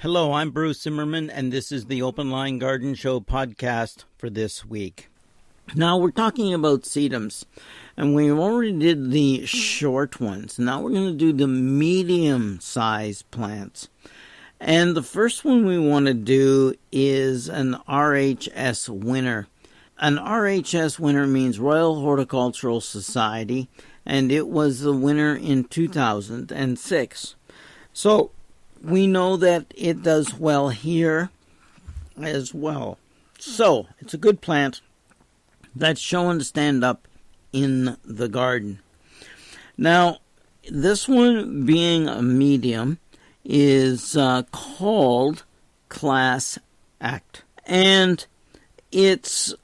Hello, I'm Bruce Zimmerman, and this is the Open Line Garden Show podcast for this week. Now, we're talking about sedums, and we already did the short ones. Now we're going to do the medium-sized plants. And the first one we want to do is an RHS winner. An RHS winner means Royal Horticultural Society, and it was the winner in 2006. So we know that it does well here as well. So it's a good plant that's shown to stand up in the garden. Now, this one being a medium is called Class Act. And it's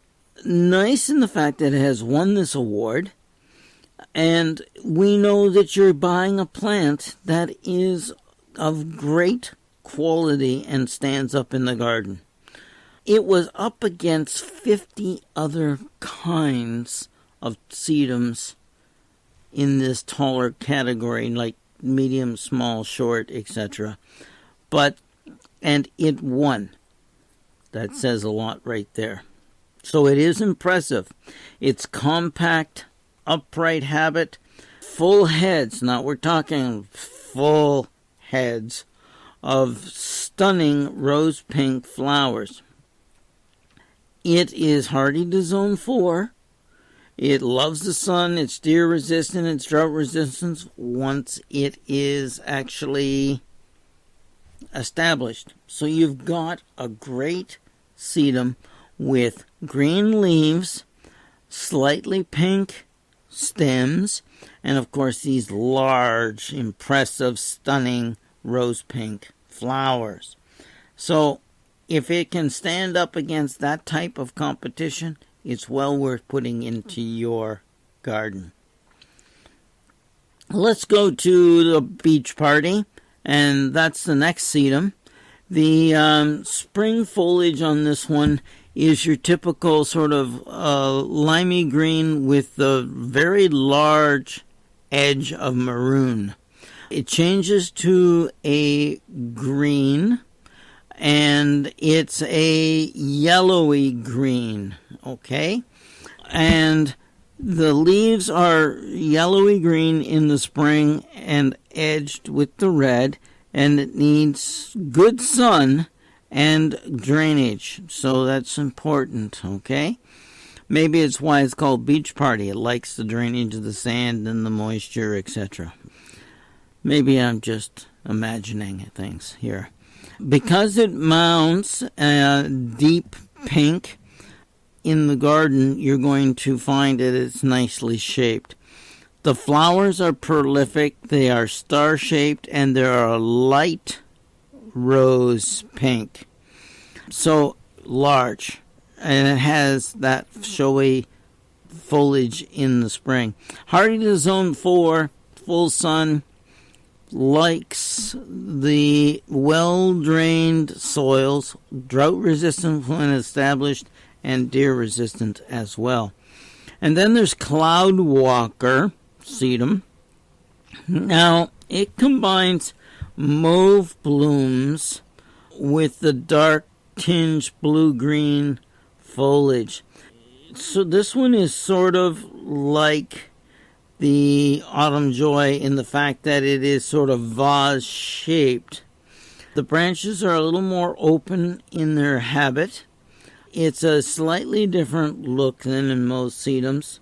nice in the fact that it has won this award. And we know that you're buying a plant that is of great quality and stands up in the garden. It was up against 50 other kinds of sedums in this taller category, like medium, small, short, etc. And it won. That says a lot right there. So it is impressive. It's compact, upright habit, full heads. Now we're talking full heads of stunning rose pink flowers. It is hardy to zone 4. It loves the sun. It's deer resistant. It's drought resistant once it is actually established. So you've got a great sedum with green leaves, slightly pink stems, and of course these large, impressive, stunning rose pink flowers. So if it can stand up against that type of competition, it's well worth putting into your garden. Let's go to the beach party, and that's the next sedum. The spring foliage on this one is your typical sort of limey green with the very large edge of maroon. It changes to a green, and it's a yellowy green, okay? And the leaves are yellowy green in the spring and edged with the red, and it needs good sun and drainage, so that's important, okay? Maybe it's why it's called beach party. It likes the drainage of the sand and the moisture, etc. Maybe I'm just imagining things here. Because it mounts a deep pink in the garden, you're going to find that it's nicely shaped. The flowers are prolific, they are star-shaped, and they are light rose pink. So large, and it has that showy foliage in the spring. Hardy to zone 4, full sun, likes the well-drained soils, drought-resistant when established, and deer-resistant as well. And then there's Cloud Walker sedum. Now, it combines mauve blooms with the dark tinged blue-green foliage. So this one is sort of like the Autumn Joy in the fact that it is sort of vase-shaped. The branches are a little more open in their habit. It's a slightly different look than in most sedums.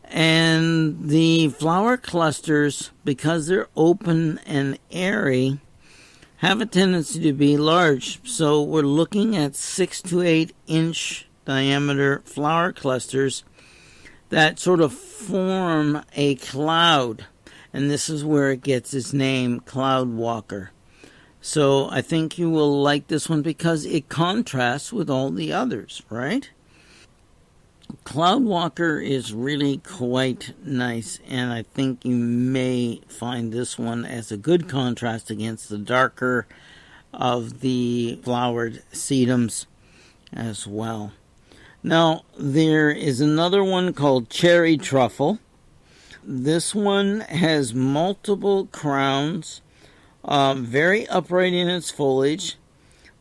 And the flower clusters, because they're open and airy, have a tendency to be large. So we're looking at 6 to 8 inch diameter flower clusters that sort of form a cloud. And this is where it gets its name, Cloud Walker. So I think you will like this one because it contrasts with all the others, right? Cloud Walker is really quite nice, and I think you may find this one as a good contrast against the darker of the flowered sedums as well. Now, there is another one called Cherry Truffle. This one has multiple crowns Very upright in its foliage.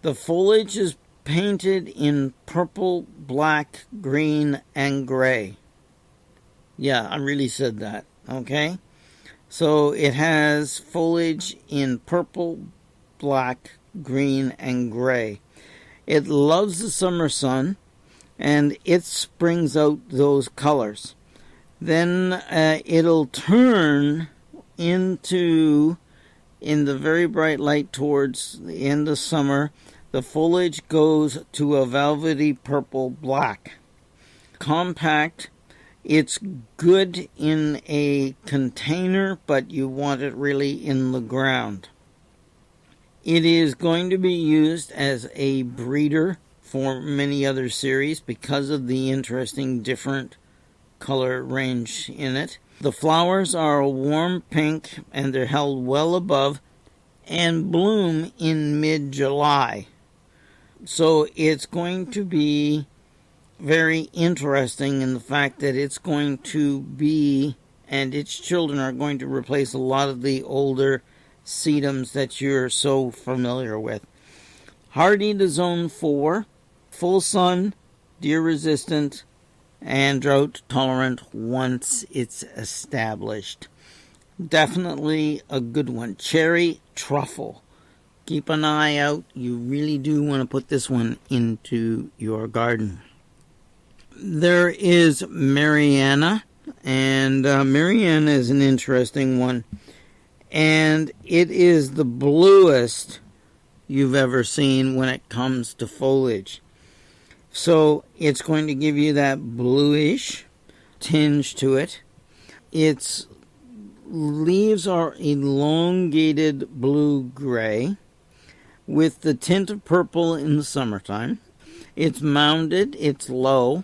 The foliage is painted in purple, black, green, and gray. Yeah, I really said that, okay? So it has foliage in purple, black, green, and gray. It loves the summer sun, and it springs out those colors. Then it'll turn into, in the very bright light towards the end of summer, the foliage goes to a velvety purple black. Compact. It's good in a container, but you want it really in the ground. It is going to be used as a breeder for many other series because of the interesting different color range in it. The flowers are a warm pink and they're held well above and bloom in mid-July. So it's going to be very interesting in the fact that it's going to be, and its children are going to replace a lot of the older sedums that you're so familiar with. Hardy to zone 4, full sun, deer resistant, and drought tolerant once it's established. Definitely a good one. Cherry Truffle. Keep an eye out. You really do want to put this one into your garden. There is Mariana, and Mariana is an interesting one. And it is the bluest you've ever seen when it comes to foliage. So it's going to give you that bluish tinge to it. Its leaves are elongated blue-gray with the tint of purple in the summertime. It's mounded, it's low.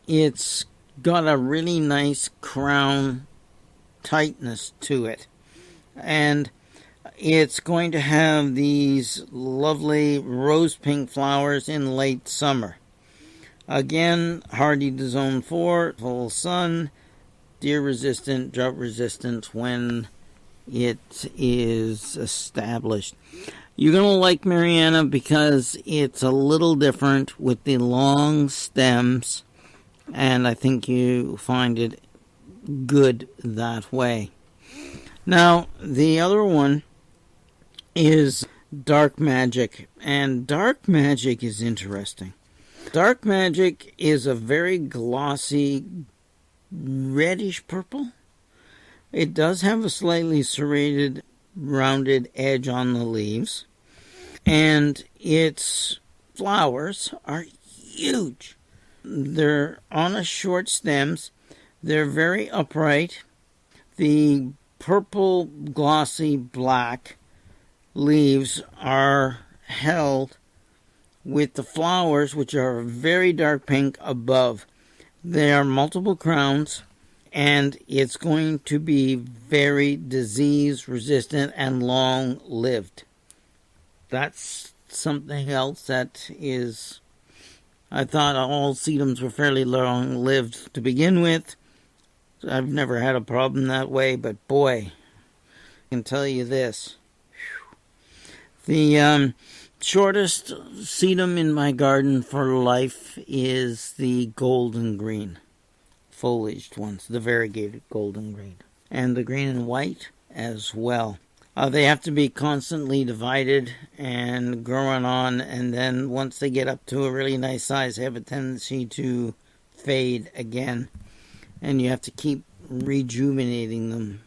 It's got a really nice crown tightness to it. And it's going to have these lovely rose pink flowers in late summer. Again, hardy to zone 4, full sun, deer resistant, drought resistant when it is established. You're going to like Mariana because it's a little different with the long stems, and I think you find it good that way. Now, the other one is Dark Magic, and Dark Magic is interesting. Dark Magic is a very glossy reddish purple. It does have a slightly serrated, rounded edge on the leaves, and its flowers are huge. They're on a short stems. They're very upright. The purple, glossy black leaves are held with the flowers, which are very dark pink, above. There are multiple crowns, and it's going to be very disease resistant and long lived. That's something else that is, I thought all sedums were fairly long lived to begin with. I've never had a problem that way, but boy, I can tell you this. The shortest sedum in my garden for life is the golden green foliaged ones, the variegated golden green, and the green and white as well. They have to be constantly divided and growing on, and then once they get up to a really nice size, they have a tendency to fade again, and you have to keep rejuvenating them.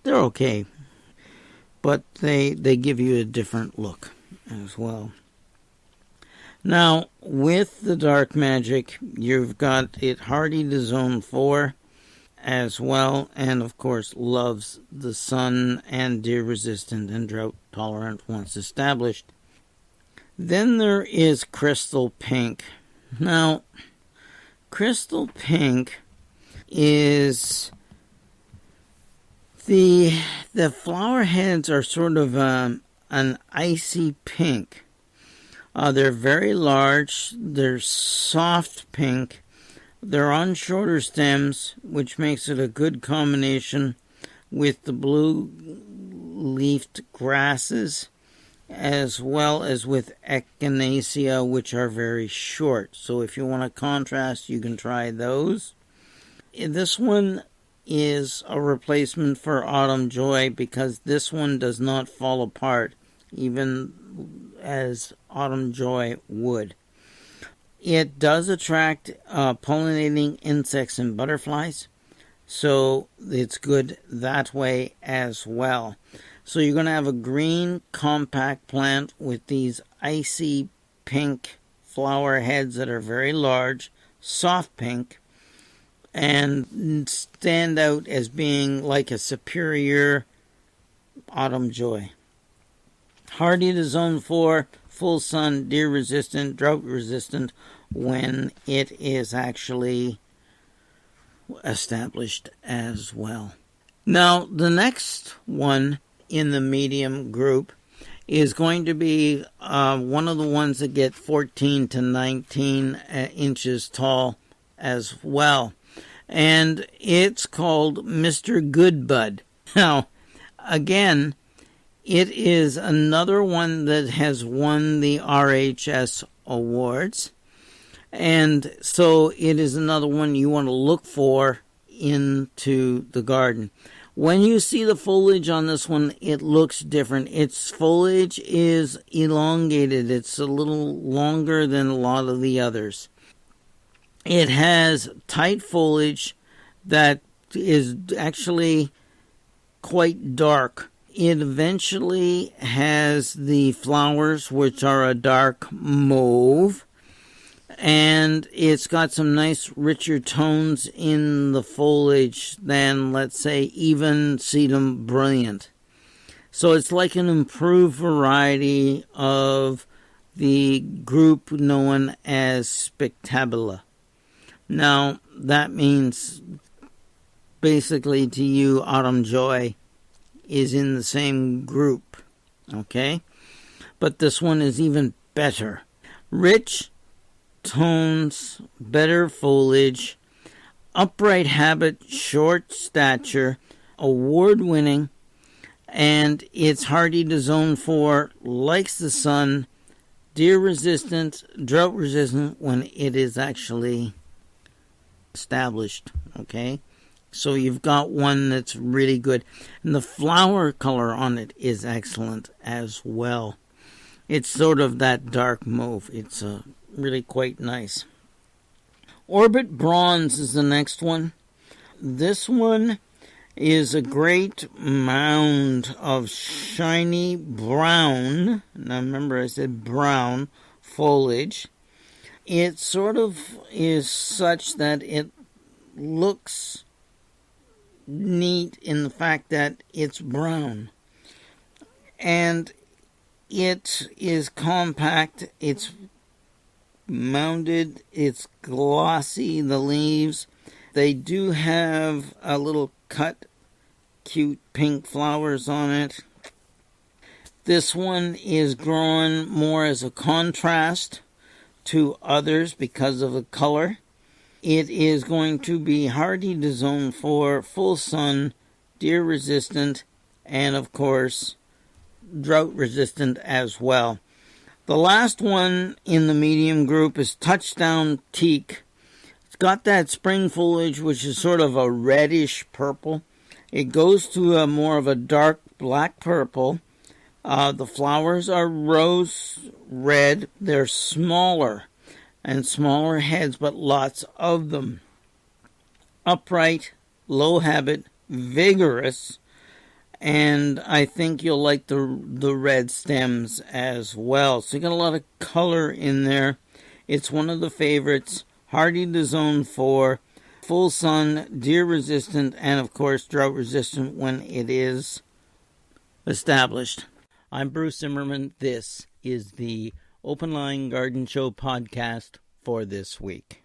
They're okay, but they give you a different look as well. Now, with the Dark Magic, you've got it hardy to zone 4 as well, and of course loves the sun and deer resistant and drought tolerant once established. Then there is Crystal Pink. Now, Crystal Pink is the flower heads are sort of an icy pink. They're very large. They're soft pink. They're on shorter stems, which makes it a good combination with the blue leafed grasses, as well as with echinacea, which are very short. So if you want a contrast, you can try those. This one is a replacement for Autumn Joy because this one does not fall apart, even as Autumn Joy would. It does attract pollinating insects and butterflies, so it's good that way as well. So you're going to have a green compact plant with these icy pink flower heads that are very large, soft pink, and stand out as being like a superior Autumn Joy. Hardy to zone 4, full sun, deer resistant, drought resistant when it is actually established as well. Now, the next one in the medium group is going to be one of the ones that get 14 to 19 inches tall as well. And it's called Mr. Goodbud. Now, again, it is another one that has won the RHS awards. And so it is another one you want to look for into the garden. When you see the foliage on this one, it looks different. Its foliage is elongated. It's a little longer than a lot of the others. It has tight foliage that is actually quite dark. It eventually has the flowers, which are a dark mauve, and it's got some nice richer tones in the foliage than, let's say, even Sedum Brilliant. So it's like an improved variety of the group known as Spectabula. Now, that means basically to you, Autumn Joy is in the same group, okay? But this one is even better. Rich tones, better foliage, upright habit, short stature, award-winning, and it's hardy to zone 4, likes the sun, deer-resistant, drought-resistant when it is actually established, okay? So you've got one that's really good. And the flower color on it is excellent as well. It's sort of that dark mauve. It's really quite nice. Orbit Bronze is the next one. This one is a great mound of shiny brown. Now remember I said brown foliage. It sort of is such that it looks neat in the fact that it's brown. And it is compact, it's mounded, it's glossy, the leaves. They do have a little cut, cute pink flowers on it. This one is grown more as a contrast to others because of the color. It is going to be hardy to zone 4, full sun, deer resistant, and of course, drought resistant as well. The last one in the medium group is Touchdown Teak. It's got that spring foliage, which is sort of a reddish purple. It goes to a more of a dark black purple. The flowers are rose red. They're smaller and smaller heads, but lots of them. Upright, low habit, vigorous, and I think you'll like the red stems as well. So you got a lot of color in there. It's one of the favorites. Hardy to zone 4, full sun, deer resistant, and of course drought resistant when it is established. I'm Bruce Zimmerman. This is the Open Line Garden Show podcast for this week.